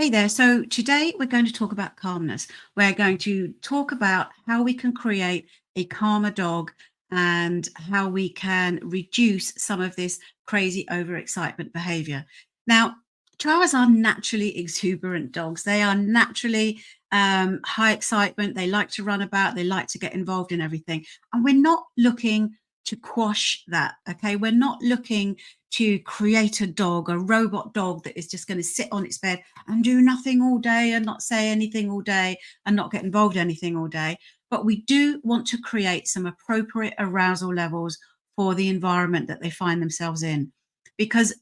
Hey there. So today we're going to talk about calmness. We're going to talk about how we can create a calmer dog and how we can reduce some of this crazy overexcitement behavior. Now, Chihuahuas are naturally exuberant dogs. They are naturally high excitement. They like to run about. They like to get involved in everything. And we're not looking to quash that. Okay. We're not looking to create a dog, a robot dog that is just going to sit on its bed and do nothing all day and not say anything all day and not get involved in anything all day. But we do want to create some appropriate arousal levels for the environment that they find themselves in. Because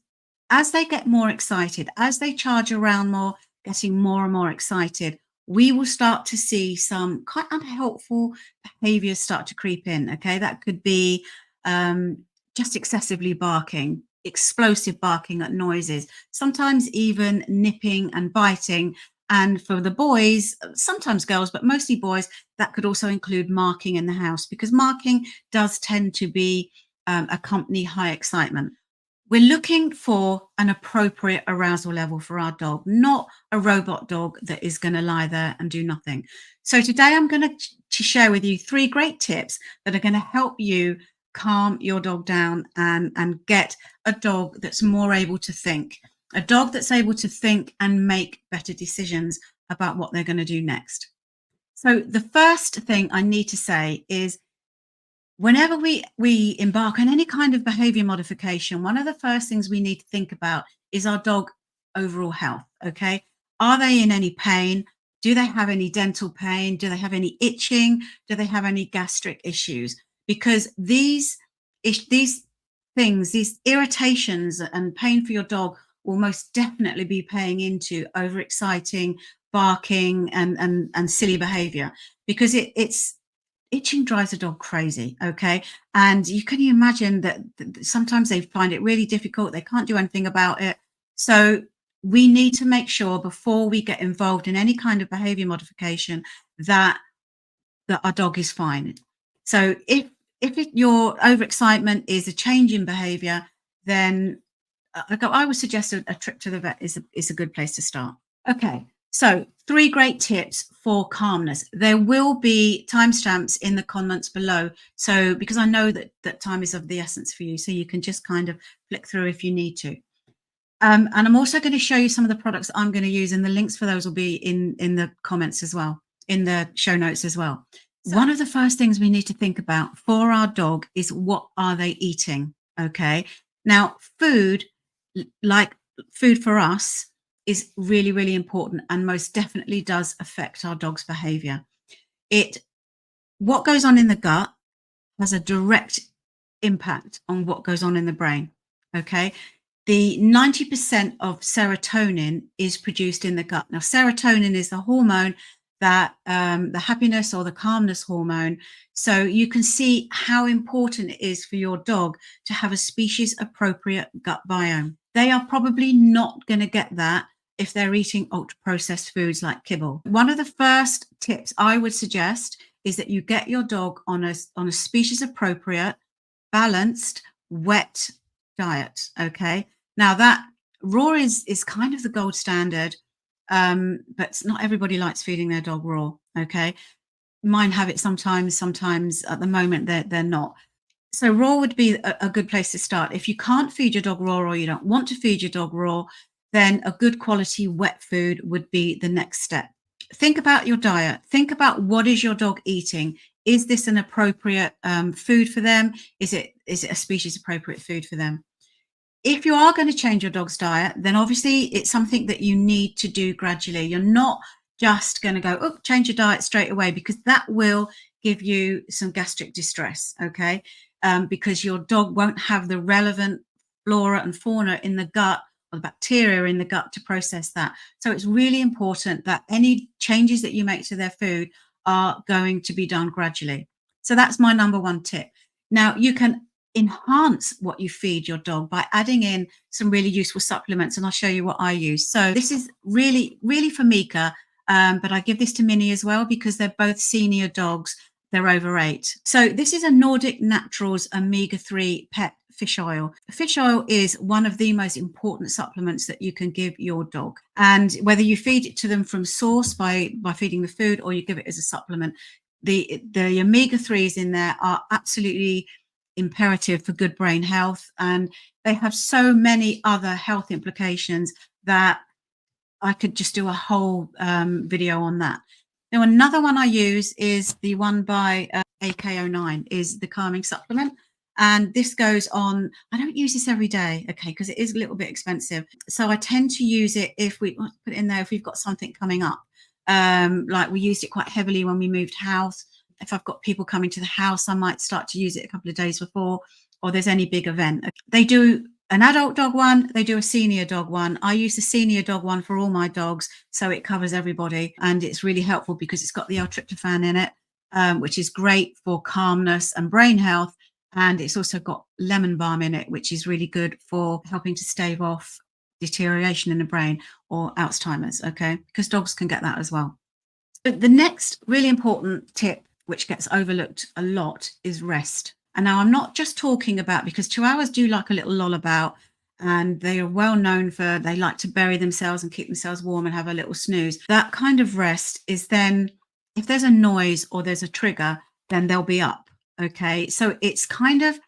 as they get more excited, as they charge around more, getting more and more excited, we will start to see some quite unhelpful behaviors start to creep in. Okay, that could be just excessively barking, explosive barking at noises, sometimes even nipping and biting. And for the boys, sometimes girls, but mostly boys, that could also include marking in the house, because marking does tend to be accompany high excitement. We're looking for an appropriate arousal level for our dog, not a robot dog that is going to lie there and do nothing. So today I'm going to share with you 3 great tips that are going to help you calm your dog down and get a dog that's more able to think, a dog that's able to think and make better decisions about what they're going to do next. So the first thing I need to say is, whenever we embark on any kind of behavior modification, one of the first things we need to think about is our dog overall health. Okay, are they in any pain? Do they have any dental pain? Do they have any itching? Do they have any gastric issues? Because these things, these irritations and pain for your dog will most definitely be paying into overexciting, barking, and silly behavior, because it's itching drives a dog crazy. Okay, and you can imagine that sometimes they find it really difficult. They can't do anything about it. So we need to make sure before we get involved in any kind of behavior modification that our dog is fine. So if your overexcitement is a change in behavior, then I would suggest a trip to the vet is a good place to start. Okay, so 3 great tips for calmness. There will be timestamps in the comments below. So because I know that time is of the essence for you, so you can just kind of flick through if you need to. And I'm also going to show you some of the products I'm going to use, and the links for those will be in the comments as well, in the show notes as well. So, one of the first things we need to think about for our dog is, what are they eating? Okay. Now, food, like food for us, is really, really important and most definitely does affect our dog's behavior. What goes on in the gut has a direct impact on what goes on in the brain. Okay. The 90% of serotonin is produced in the gut. Now, serotonin is the hormone that the happiness or the calmness hormone. So you can see how important it is for your dog to have a species appropriate gut biome. They are probably not going to get that if they're eating ultra processed foods like kibble. One of the first tips I would suggest is that you get your dog on a species appropriate, balanced, wet diet. Okay. Now that raw is kind of the gold standard, but not everybody likes feeding their dog raw. Okay. Mine have it sometimes at the moment they're not. So raw would be a good place to start. If you can't feed your dog raw, or you don't want to feed your dog raw, then a good quality wet food would be the next step. Think about your diet. Think about, what is your dog eating? Is this an appropriate food for them? Is it a species appropriate food for them? If you are going to change your dog's diet, then obviously it's something that you need to do gradually. You're not just going to go, oh, change your diet straight away, because that will give you some gastric distress. Okay. Because your dog won't have the relevant flora and fauna in the gut, or the bacteria in the gut, to process that. So it's really important that any changes that you make to their food are going to be done gradually. So that's my number 1 tip. Now, you can enhance what you feed your dog by adding in some really useful supplements, and I'll show you what I use. So this is really, really for Mika, but I give this to Minnie as well, because they're both senior dogs they're overate. So this is a Nordic Naturals omega-3 pet fish oil. Fish oil is one of the most important supplements that you can give your dog. And whether you feed it to them from source by feeding the food, or you give it as a supplement, the omega-3s in there are absolutely imperative for good brain health. And they have so many other health implications that I could just do a whole video on that. Now, another one I use is the one by AK09, is the calming supplement. And this goes on, I don't use this every day, okay, because it is a little bit expensive. So I tend to use it if we put it in there, if we've got something coming up. Like we used it quite heavily when we moved house. If I've got people coming to the house, I might start to use it a couple of days before, or there's any big event. They do an adult dog one, they do a senior dog one. I use the senior dog one for all my dogs, so it covers everybody, and it's really helpful because it's got the L-tryptophan in it, which is great for calmness and brain health, and it's also got lemon balm in it, which is really good for helping to stave off deterioration in the brain or Alzheimer's, okay, because dogs can get that as well. But the next really important tip, which gets overlooked a lot, is rest. And now I'm not just talking about, because Chihuahuas do like a little loll about, and they are well known for, they like to bury themselves and keep themselves warm and have a little snooze. That kind of rest is then, if there's a noise or there's a trigger, then they'll be up, okay? So it's kind of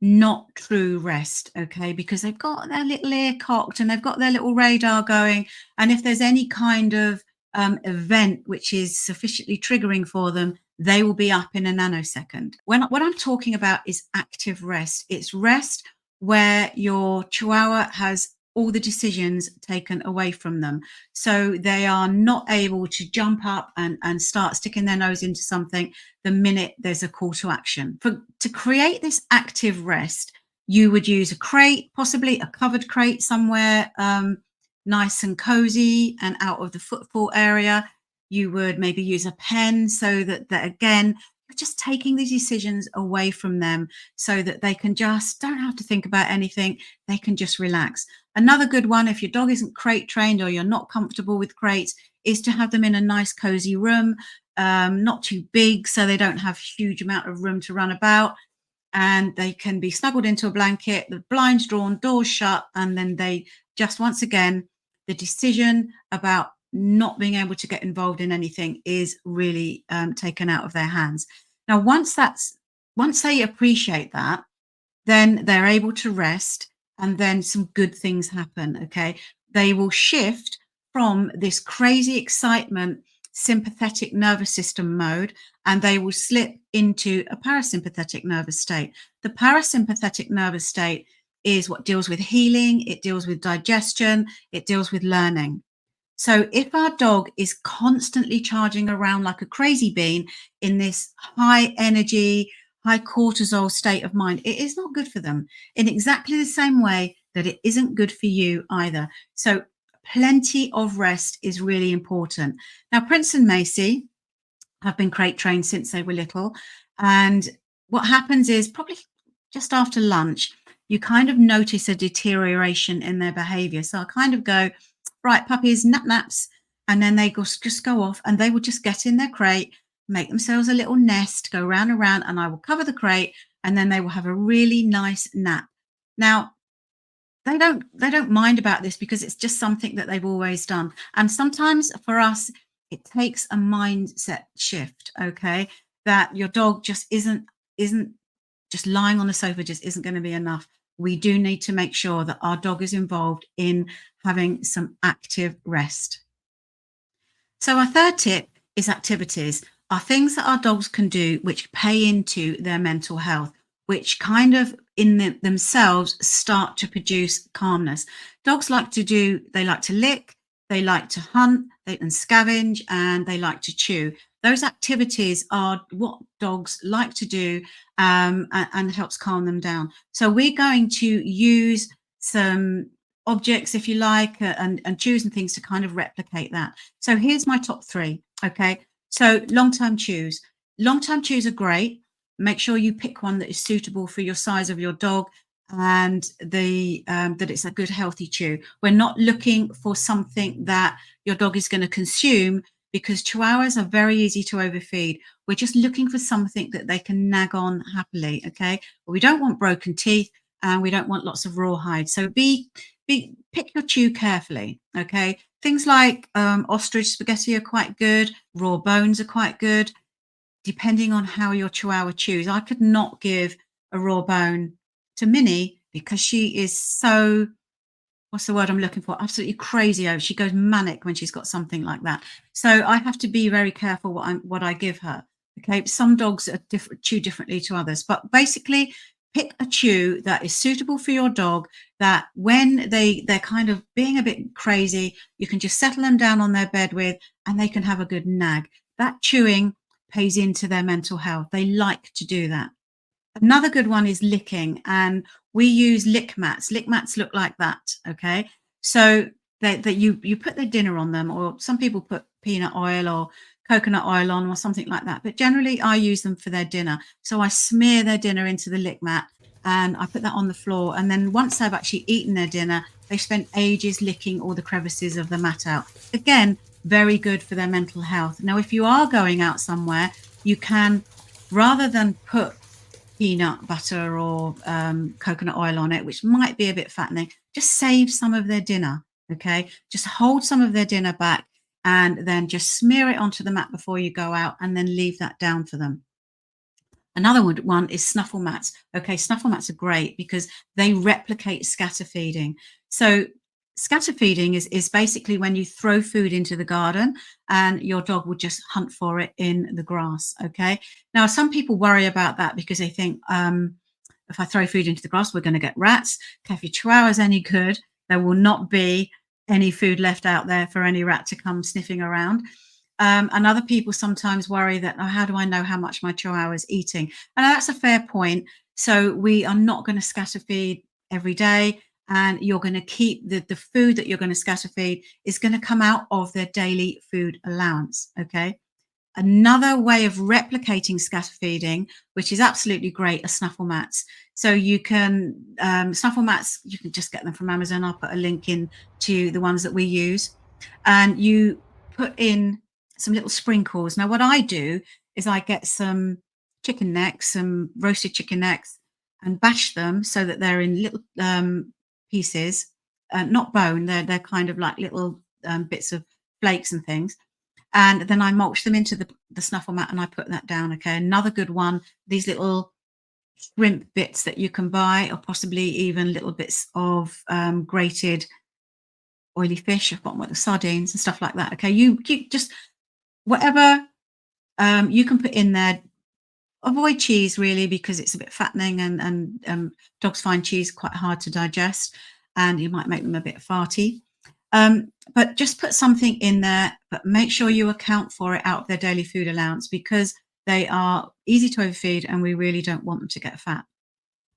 not true rest, okay? Because they've got their little ear cocked and they've got their little radar going. And if there's any kind of event which is sufficiently triggering for them, they will be up in a nanosecond. What I'm talking about is active rest. It's rest where your Chihuahua has all the decisions taken away from them. So they are not able to jump up and start sticking their nose into something the minute there's a call to action. To create this active rest, you would use a crate, possibly a covered crate somewhere nice and cozy and out of the footfall area. You would maybe use a pen so that again, you're just taking the decisions away from them so that they can just don't have to think about anything. They can just relax. Another good one, if your dog isn't crate trained or you're not comfortable with crates, is to have them in a nice cozy room, not too big so they don't have huge amount of room to run about, and they can be snuggled into a blanket, the blinds drawn, doors shut, and then they just, once again, the decision about not being able to get involved in anything is really taken out of their hands. Now, once they appreciate that, then they're able to rest, and then some good things happen, okay? They will shift from this crazy excitement, sympathetic nervous system mode, and they will slip into a parasympathetic nervous state. The parasympathetic nervous state is what deals with healing, it deals with digestion, it deals with learning. So if our dog is constantly charging around like a crazy bean in this high energy, high cortisol state of mind, it is not good for them, in exactly the same way that it isn't good for you either. So plenty of rest is really important. Now, Prince and Macy have been crate trained since they were little. And what happens is probably just after lunch, you kind of notice a deterioration in their behavior. So I kind of go, right, puppies, naps. And then they just go off, and they will just get in their crate, make themselves a little nest, go round and round, and I will cover the crate, and then they will have a really nice nap. Now, they don't mind about this because it's just something that they've always done. And sometimes for us, it takes a mindset shift, okay? That your dog just isn't just lying on the sofa just isn't going to be enough. We do need to make sure that our dog is involved in having some active rest. So our third tip is activities, are things that our dogs can do which pay into their mental health, which kind of in themselves start to produce calmness. Dogs like to lick, they like to hunt, they can scavenge, and they like to chew. Those activities are what dogs like to do and helps calm them down. So we're going to use some objects, if you like, and choosing things to kind of replicate that. So here's my top 3, okay? So long-term chews. Long-term chews are great. Make sure you pick one that is suitable for your size of your dog, and that it's a good healthy chew. We're not looking for something that your dog is going to consume, because Chihuahuas are very easy to overfeed. We're just looking for something that they can nag on happily, okay? But we don't want broken teeth and we don't want lots of rawhide. So pick your chew carefully, okay? Things like ostrich spaghetti are quite good, raw bones are quite good, depending on how your Chihuahua chews. I could not give a raw bone to Minnie because she is so, what's the word I'm looking for? Absolutely crazy over. She goes manic when she's got something like that. So I have to be very careful what I give her. Okay, some dogs are chew differently to others, but basically pick a chew that is suitable for your dog, that when they're kind of being a bit crazy, you can just settle them down on their bed with, and they can have a good nag. That chewing pays into their mental health. They like to do that. Another good one is licking, and we use lick mats. Lick mats look like that, okay? So that you put their dinner on them, or some people put peanut oil or coconut oil on or something like that. But generally, I use them for their dinner. So I smear their dinner into the lick mat and I put that on the floor. And then once they've actually eaten their dinner, they spend ages licking all the crevices of the mat out. Again, very good for their mental health. Now, if you are going out somewhere, you can, rather than put peanut butter or coconut oil on it, which might be a bit fattening, just save some of their dinner, okay? Just hold some of their dinner back and then just smear it onto the mat before you go out and then leave that down for them. Another one is snuffle mats. Okay, snuffle mats are great because they replicate scatter feeding. So scatter feeding is basically when you throw food into the garden and your dog will just hunt for it in the grass, okay? Now, some people worry about that because they think, if I throw food into the grass, we're going to get rats. Okay, if your Chihuahua's any good, there will not be any food left out there for any rat to come sniffing around. And other people sometimes worry that, oh, how do I know how much my Chihuahua is eating? And that's a fair point. So we are not going to scatter feed every day. And you're going to keep the food that you're going to scatter feed is going to come out of their daily food allowance. Okay. Another way of replicating scatter feeding, which is absolutely great, are snuffle mats. So you can, snuffle mats, you can just get them from Amazon. I'll put a link in to the ones that we use. And you put in some little sprinkles. Now, what I do is I get some chicken necks, some roasted chicken necks, and bash them so that they're in little pieces, not bone. They're kind of like little bits of flakes and things. And then I mulch them into the snuffle mat and I put that down. Okay, another good one. These little shrimp bits that you can buy, or possibly even little bits of grated oily fish. I've got one with the sardines and stuff like that. Okay, you just whatever you can put in there. Avoid cheese really because it's a bit fattening and dogs find cheese quite hard to digest and you might make them a bit farty. But just put something in there, but make sure you account for it out of their daily food allowance because they are easy to overfeed and we really don't want them to get fat.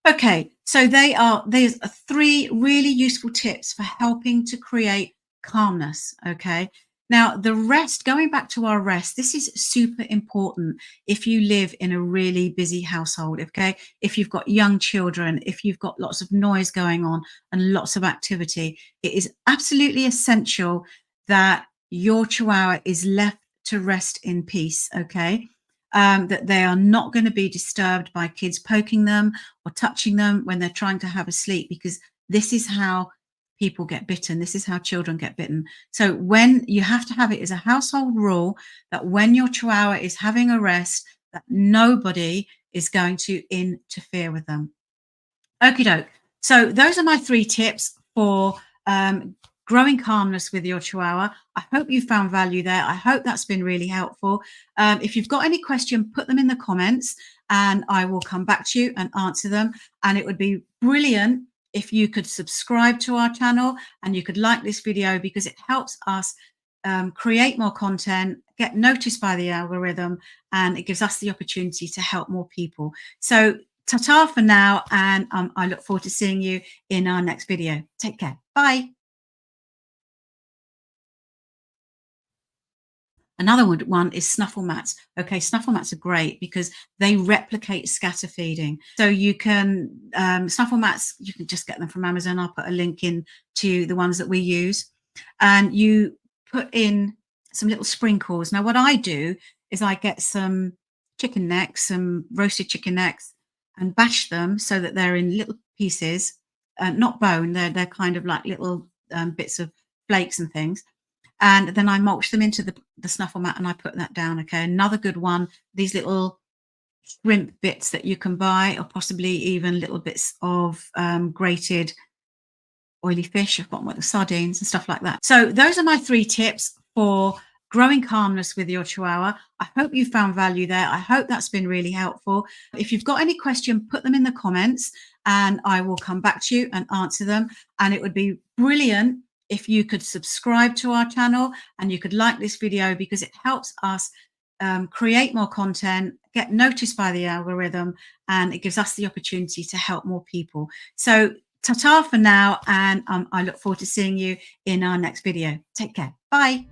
Okay, so there's 3 really useful tips for helping to create calmness, okay? Now, the rest, going back to our rest, this is super important if you live in a really busy household, okay? If you've got young children, if you've got lots of noise going on and lots of activity, it is absolutely essential that your Chihuahua is left to rest in peace, okay? That they are not going to be disturbed by kids poking them or touching them when they're trying to have a sleep, because this is how people get bitten. This is how children get bitten. So when you have to have it as a household rule that when your Chihuahua is having a rest, that nobody is going to interfere with them. Okie doke. So those are my 3 tips for growing calmness with your Chihuahua. I hope you found value there. I hope that's been really helpful. If you've got any question, put them in the comments and I will come back to you and answer them. And it would be brilliant if you could subscribe to our channel and you could like this video because it helps us create more content, get noticed by the algorithm, and it gives us the opportunity to help more people. So ta-ta for now, and I look forward to seeing you in our next video. Take care. Bye. Another one is snuffle mats. Okay, snuffle mats are great because they replicate scatter feeding. So you can, snuffle mats, you can just get them from Amazon. I'll put a link in to the ones that we use. And you put in some little sprinkles. Now, what I do is I get some chicken necks, some roasted chicken necks, and bash them so that they're in little pieces, not bone. They're kind of like little bits of flakes and things. And then I mulch them into the snuffle mat and I put that down. Okay, another good one. These little shrimp bits that you can buy, or possibly even little bits of grated oily fish. I've got one with sardines and stuff like that. So those are my 3 tips for growing calmness with your Chihuahua. I hope you found value there. I hope that's been really helpful. If you've got any question, put them in the comments and I will come back to you and answer them. And it would be brilliant if you could subscribe to our channel and you could like this video, because it helps us create more content, get noticed by the algorithm, and it gives us the opportunity to help more people. So ta-ta for now, and I look forward to seeing you in our next video. Take care. Bye.